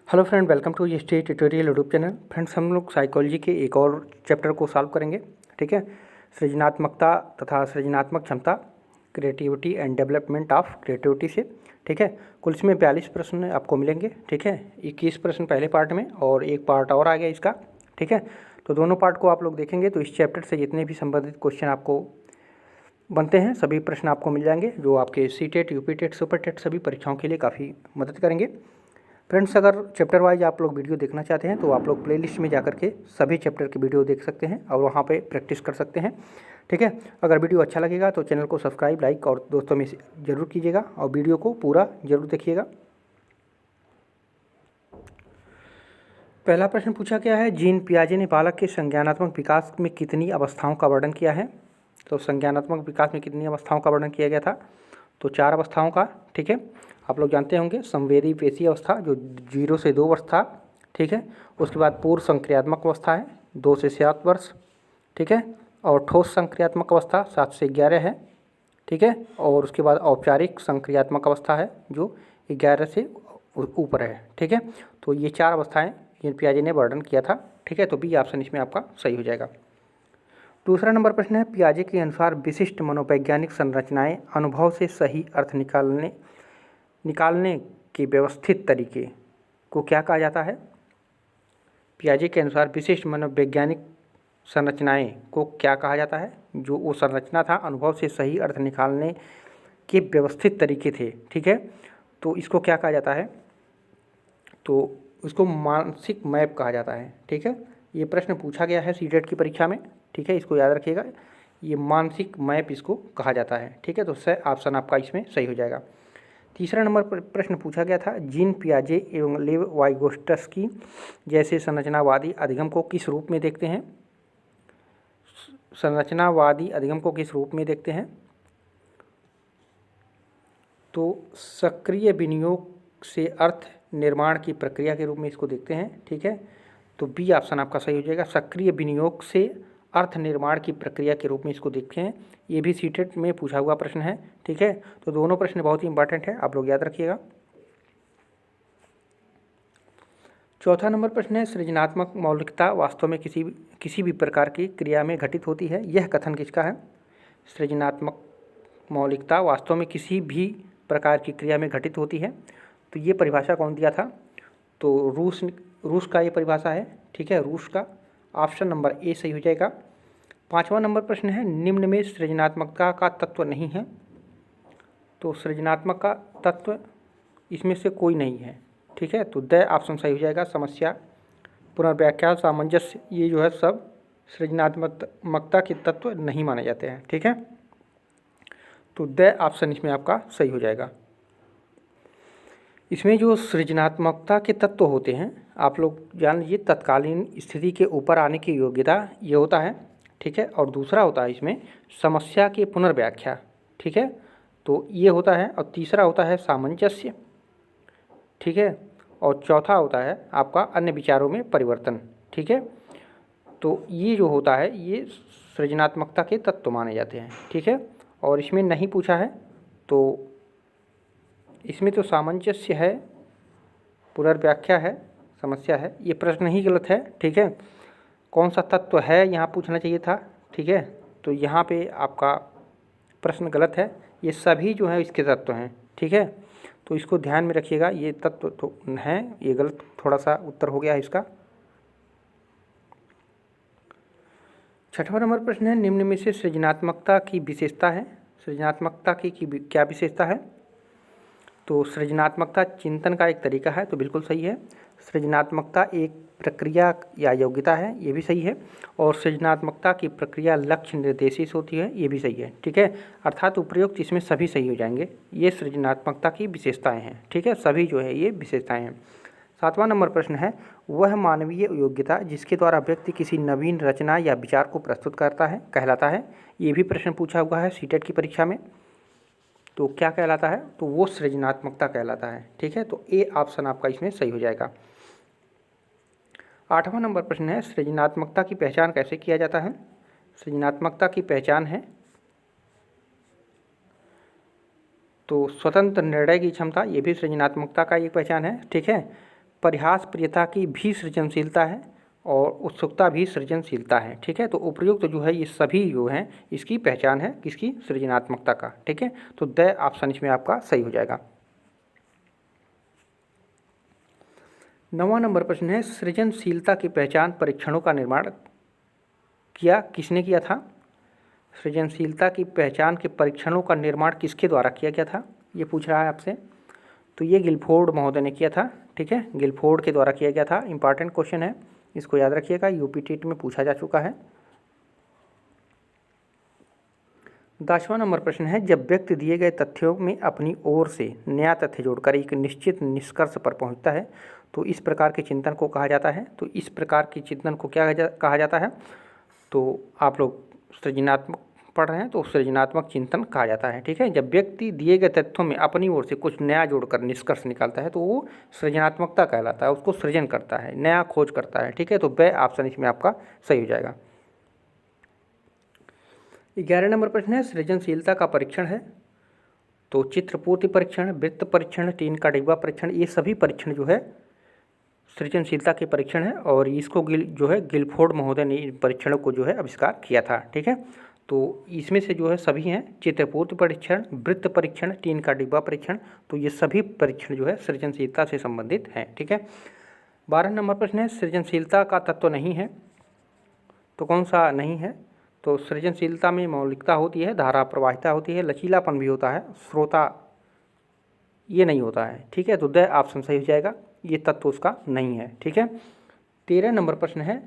Hello friend, welcome to ये stay tutorial YouTube channel. Friends, हम लोग साइकोलॉजी के एक और चैप्टर को सॉल्व करेंगे। ठीक है, सृजनात्मकता तथा सृजनात्मक क्षमता, creativity and development of creativity से। ठीक है, कुल इसमें 42 प्रश्न आपको मिलेंगे। ठीक है, 21 प्रश्न पहले पार्ट में और एक पार्ट और आ गया इसका। ठीक है, तो दोनों पार्ट को आप लोग देखेंगे तो इस चैप्टर से जितने भी संबंधित क्वेश्चन आपको बनते हैं सभी प्रश्न आपको मिल जाएंगे, जो आपके सीटेट, यूपीटेट, सुपरटेट सभी परीक्षाओं के लिए काफ़ी मदद करेंगे। फ्रेंड्स, अगर चैप्टर वाइज आप लोग वीडियो देखना चाहते हैं तो आप लोग प्लेलिस्ट में जाकर के सभी चैप्टर के वीडियो देख सकते हैं और वहाँ पे प्रैक्टिस कर सकते हैं। ठीक है, अगर वीडियो अच्छा लगेगा तो चैनल को सब्सक्राइब, लाइक और दोस्तों में ज़रूर कीजिएगा और वीडियो को पूरा ज़रूर देखिएगा। पहला प्रश्न पूछा गया है, जीन पियाजे ने बालक के संज्ञानात्मक विकास में कितनी अवस्थाओं का वर्णन किया है। तो संज्ञानात्मक विकास में कितनी अवस्थाओं का वर्णन किया गया था, तो 4 अवस्थाओं का। ठीक है, आप लोग जानते होंगे संवेदी पेशी अवस्था जो 0 से 2 वर्ष था। ठीक है, उसके बाद पूर्व संक्रियात्मक अवस्था है 2 से 7 वर्ष। ठीक है, और ठोस संक्रियात्मक अवस्था 7 से 11 है। ठीक है, और उसके बाद औपचारिक संक्रियात्मक अवस्था है जो 11 से ऊपर है। ठीक है, तो ये 4 अवस्थाएं जीन पियाजे ने वर्णन किया था। ठीक है, तो बी ऑप्शन इसमें आपका सही हो जाएगा। दूसरा नंबर प्रश्न है, पियाजे के अनुसार विशिष्ट मनोवैज्ञानिक संरचनाएं अनुभव से सही अर्थ निकालने के व्यवस्थित तरीके को क्या कहा जाता है। पियाजे के अनुसार विशिष्ट मनोवैज्ञानिक संरचनाएं को क्या कहा जाता है। जो वो संरचना था अनुभव से सही अर्थ निकालने के व्यवस्थित तरीके थे। ठीक है, तो इसको क्या कहा जाता है, तो इसको मानसिक मैप कहा जाता है। ठीक है, ये प्रश्न पूछा गया है सीटेट की परीक्षा में। ठीक है, इसको याद रखिएगा, ये मानसिक मैप इसको कहा जाता है। ठीक है, तो स ऑप्शन आपका इसमें सही हो जाएगा। तीसरा नंबर पर प्रश्न पूछा गया था, जीन पियाजे एवं लेव वाइगोस्टस्की जैसे संरचनावादी अधिगम को किस रूप में देखते हैं। संरचनावादी अधिगम को किस रूप में देखते हैं, तो सक्रिय विनियोग से अर्थ निर्माण की प्रक्रिया के रूप में इसको देखते हैं। ठीक है, तो बी ऑप्शन आपका सही हो जाएगा, सक्रिय विनियोग से अर्थ निर्माण की प्रक्रिया के रूप में इसको देखते हैं। ये भी सीटेट में पूछा हुआ प्रश्न है। ठीक है, तो दोनों प्रश्न बहुत ही इंपॉर्टेंट है, आप लोग याद रखिएगा। चौथा नंबर प्रश्न है, सृजनात्मक मौलिकता वास्तव में किसी भी प्रकार की क्रिया में घटित होती है, यह कथन किसका है। सृजनात्मक मौलिकता वास्तव में किसी भी प्रकार की क्रिया में घटित होती है, तो ये परिभाषा कौन दिया था, तो रूस का ये परिभाषा है। ठीक है, रूस का, ऑप्शन नंबर ए सही हो जाएगा। पांचवा नंबर प्रश्न है, निम्न में सृजनात्मकता का तत्व नहीं है, तो सृजनात्मक का तत्व इसमें से कोई नहीं है। ठीक है, तो द ऑप्शन सही हो जाएगा। समस्या, पुनर्व्याख्या, सामंजस्य, ये जो है सब सृजनात्मकता के तत्व नहीं माने जाते हैं। ठीक है, तो द ऑप्शन इसमें आपका सही हो जाएगा। इसमें जो सृजनात्मकता के तत्व होते हैं, आप लोग जान लीजिए, तत्कालीन स्थिति के ऊपर आने की योग्यता ये होता है। ठीक है, और दूसरा होता है इसमें समस्या की पुनर्व्याख्या। ठीक है, तो ये होता है, और तीसरा होता है सामंजस्य। ठीक है, और चौथा होता है आपका अन्य विचारों में परिवर्तन। ठीक है, तो ये जो होता है ये सृजनात्मकता के तत्व माने जाते हैं। ठीक है, और इसमें नहीं पूछा है, तो इसमें तो सामंजस्य है, पुनर्व्याख्या है, समस्या है, ये प्रश्न ही गलत है। ठीक है, कौन सा तत्व है यहाँ पूछना चाहिए था। ठीक है, तो यहाँ पे आपका प्रश्न गलत है, ये सभी जो है इसके तत्व हैं। ठीक है, तो इसको ध्यान में रखिएगा, ये तत्व तो हैं, ये गलत थोड़ा सा उत्तर हो गया है इसका। छठवां नंबर प्रश्न है, निम्न में से सृजनात्मकता की विशेषता है। सृजनात्मकता की क्या विशेषता है, तो सृजनात्मकता चिंतन का एक तरीका है, तो बिल्कुल सही है। सृजनात्मकता एक प्रक्रिया या योग्यता है, ये भी सही है। और सृजनात्मकता की प्रक्रिया लक्ष्य निर्देशित होती है, ये भी सही है। ठीक है, अर्थात उपयुक्त इसमें सभी सही हो जाएंगे। ये सृजनात्मकता की विशेषताएं हैं। ठीक है, सभी जो है ये विशेषताएं हैं। सातवां नंबर प्रश्न है, वह मानवीय योग्यता जिसके द्वारा व्यक्ति किसी नवीन रचना या विचार को प्रस्तुत करता है कहलाता है। ये भी प्रश्न पूछा हुआ है सीटेट की परीक्षा में, तो क्या कहलाता है, तो वो सृजनात्मकता कहलाता है। ठीक है, तो ए ऑप्शन आपका इसमें सही हो जाएगा। आठवां नंबर प्रश्न है, सृजनात्मकता की पहचान कैसे किया जाता है। सृजनात्मकता की पहचान है तो स्वतंत्र निर्णय की क्षमता, ये भी सृजनात्मकता का एक पहचान है। ठीक है, परिहास प्रियता की भी सृजनशीलता है और उत्सुकता भी सृजनशीलता है। ठीक है, तो उपयुक्त जो है ये सभी जो हैं इसकी पहचान है किसकी, सृजनात्मकता का। ठीक है, तो द ऑप्शन इसमें आपका सही हो जाएगा। 9वां नंबर प्रश्न है, सृजनशीलता की पहचान परीक्षणों का निर्माण किसने किया था। सृजनशीलता की पहचान के परीक्षणों का निर्माण किसके द्वारा किया गया था, ये पूछ रहा है आपसे। तो ये गिलफोर्ड महोदय ने किया था। ठीक है, गिलफोर्ड के द्वारा किया गया था। इंपॉर्टेंट क्वेश्चन है, इसको याद रखिएगा, यूपी टेट में पूछा जा चुका है। 10वां नंबर प्रश्न है, जब व्यक्ति दिए गए तथ्यों में अपनी ओर से नया तथ्य जोड़कर एक निश्चित निष्कर्ष पर पहुंचता है तो इस प्रकार के चिंतन को कहा जाता है। तो इस प्रकार के चिंतन को क्या कहा जाता है, तो आप लोग सृजनात्मक पढ़ रहे हैं तो सृजनात्मक चिंतन कहा जाता है। ठीक है, जब व्यक्ति दिए गए तथ्यों में अपनी ओर से कुछ नया जोड़कर निष्कर्ष निकालता है तो वो सृजनात्मकता कहलाता है, उसको सृजन करता है, नया खोज करता है। ठीक है, तो ब ऑप्शन इसमें आपका सही हो जाएगा। 11 नंबर प्रश्न है, सृजनशीलता का परीक्षण है। तो चित्रपूर्ति परीक्षण, वृत्त परीक्षण, टीन का डिब्बा परीक्षण, ये सभी परीक्षण जो है सृजनशीलता के परीक्षण है और इसको गिलफोर्ड महोदय ने इन परीक्षणों को जो है आविष्कार किया था। ठीक है, तो इसमें से जो है सभी हैं चित्रपूर्ति परीक्षण, वृत्त परीक्षण, टीन का डिब्बा परीक्षण, तो ये सभी परीक्षण जो है सृजनशीलता से संबंधित हैं। ठीक है, 12 नंबर प्रश्न है, सृजनशीलता का तत्व नहीं है। तो कौन सा नहीं है, तो सृजनशीलता में मौलिकता होती है, धारा प्रवाहिता होती है, लचीलापन भी होता है, श्रोता ये नहीं होता है। ठीक है, तो द ऑप्शन सही हो जाएगा, ये तत्व उसका नहीं है। ठीक है, 13 नंबर प्रश्न है,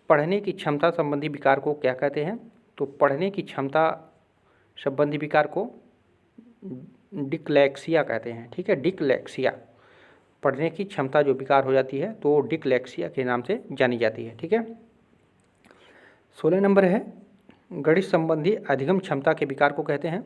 पढ़ने की क्षमता संबंधी विकार को क्या कहते हैं। तो पढ़ने की क्षमता संबंधी विकार को डिक्लेक्सिया कहते हैं। ठीक है, डिक्लेक्सिया, पढ़ने की क्षमता जो विकार हो जाती है तो डिक्लेक्सिया के नाम से जानी जाती है। ठीक है, 16 नंबर है, गणित संबंधी अधिगम क्षमता के विकार को कहते हैं।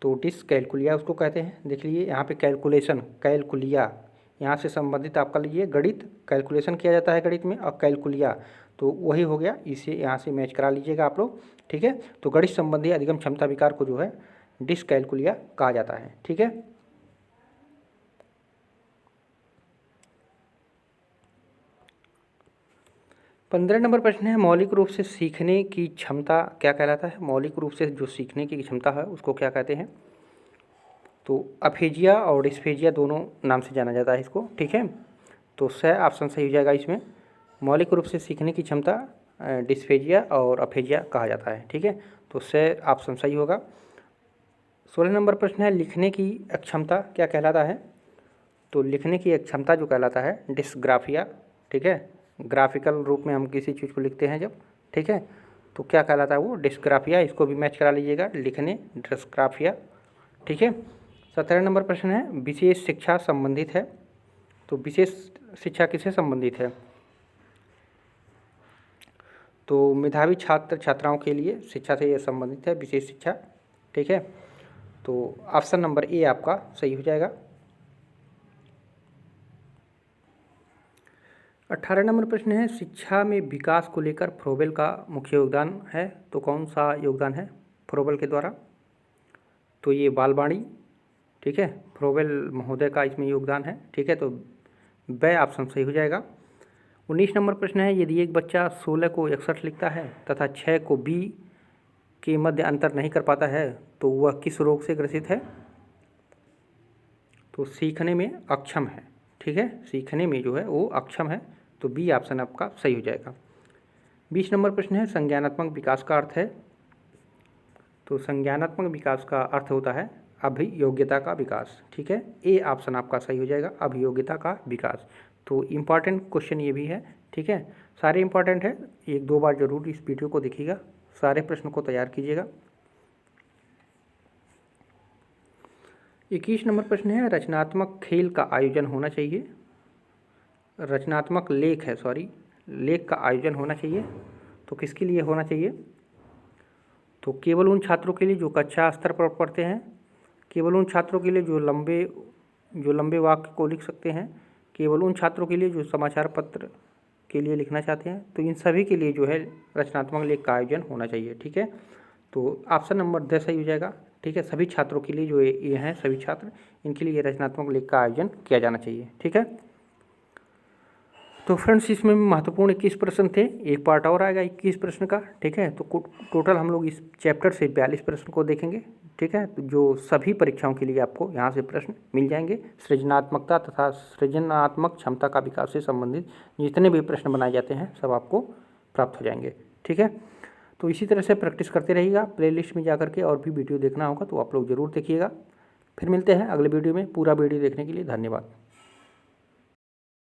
तो डिसकैलकुलिया उसको कहते हैं। देख लीजिए यहाँ पे कैलकुलेशन, कैलकुलिया यहाँ से संबंधित आपका लीजिए, गणित कैलकुलेशन किया जाता है गणित में, और कैलकुलिया तो वही हो गया, इसे यहाँ से मैच करा लीजिएगा आप लोग। ठीक है, तो गणित संबंधी अधिगम क्षमता विकार को जो है डिसकैलकुलिया कहा जाता है। ठीक है, पंद्रह नंबर प्रश्न है, मौलिक रूप से सीखने की क्षमता क्या कहलाता है। मौलिक रूप से जो सीखने की क्षमता है उसको क्या कहते हैं। तो अफेजिया और डिस्फेजिया दोनों नाम से जाना जाता है इसको। ठीक है, तो स ऑप्शन सही हो जाएगा इसमें, मौलिक रूप से सीखने की क्षमता डिस्फेजिया और अफेजिया कहा जाता है। ठीक है, तो स ऑप्शन सही होगा। 16 नंबर प्रश्न है, लिखने की अक्षमता क्या कहलाता है। तो लिखने की अक्षमता जो कहलाता है डिस्ग्राफिया। ठीक है, ग्राफिकल रूप में हम किसी चीज़ को लिखते हैं जब। ठीक है, तो क्या कहलाता है वो डिस्ग्राफिया, इसको भी मैच करा लीजिएगा, लिखने डिस्ग्राफिया। ठीक है, 17 नंबर प्रश्न है, विशेष शिक्षा संबंधित है। तो विशेष शिक्षा किससे संबंधित है। तो मेधावी छात्र छात्राओं के लिए शिक्षा से यह संबंधित है, विशेष शिक्षा। ठीक है, तो ऑप्शन नंबर ए आपका सही हो जाएगा। 18 नंबर प्रश्न है, शिक्षा में विकास को लेकर फ्रोबेल का मुख्य योगदान है। तो कौन सा योगदान है फ्रोबेल के द्वारा। तो ये बालवाणी। ठीक है, फ्रोबेल महोदय का इसमें योगदान है। ठीक है, तो ब ऑप्शन सही हो जाएगा। 19 नंबर प्रश्न है, यदि एक बच्चा 16 को 61 लिखता है तथा 6 को बी के मध्य अंतर नहीं कर पाता है तो वह किस रोग से ग्रसित है। तो सीखने में अक्षम है। ठीक है, सीखने में जो है वो अक्षम है, तो बी ऑप्शन आपका सही हो जाएगा। 20 नंबर प्रश्न है, संज्ञानात्मक विकास का अर्थ है। तो संज्ञानात्मक विकास का अर्थ होता है अभियोग्यता का विकास। ठीक है, ए ऑप्शन आपका सही हो जाएगा, अभियोग्यता का विकास। तो इम्पॉर्टेंट क्वेश्चन ये भी है। ठीक है, सारे इम्पॉर्टेंट है, एक दो बार जरूर इस वीडियो को देखिएगा, सारे प्रश्न को तैयार कीजिएगा। 21 नंबर प्रश्न है, रचनात्मक खेल का आयोजन होना चाहिए। रचनात्मक लेख है, सॉरी, लेख का आयोजन होना चाहिए तो किसके लिए होना चाहिए। तो केवल उन छात्रों के लिए जो कक्षा स्तर पर पढ़ते हैं, केवल उन छात्रों के लिए जो लंबे वाक्य को लिख सकते हैं, केवल उन छात्रों के लिए जो समाचार पत्र के लिए लिखना चाहते हैं, तो इन सभी के लिए जो है रचनात्मक लेख का आयोजन होना चाहिए। ठीक है, तो ऑप्शन नंबर 10 सही हो जाएगा। ठीक है, सभी छात्रों के लिए जो ये हैं सभी छात्र, इनके लिए रचनात्मक लेख का आयोजन किया जाना चाहिए। ठीक है, तो फ्रेंड्स इसमें महत्वपूर्ण 21 प्रश्न थे, एक पार्ट और आएगा 21 प्रश्न का, ठीक है। तो टोटल हम लोग इस चैप्टर से 42 प्रश्न को देखेंगे, ठीक है। तो जो सभी परीक्षाओं के लिए आपको यहाँ से प्रश्न मिल जाएंगे। सृजनात्मकता तथा सृजनात्मक क्षमता का विकास से संबंधित जितने भी प्रश्न बनाए जाते हैं सब आपको प्राप्त हो जाएंगे, ठीक है। तो इसी तरह से प्रैक्टिस करते रहिएगा। प्लेलिस्ट में जाकर के और भी वीडियो देखना होगा तो आप लोग ज़रूर देखिएगा। फिर मिलते हैं अगले वीडियो में। पूरा वीडियो देखने के लिए धन्यवाद।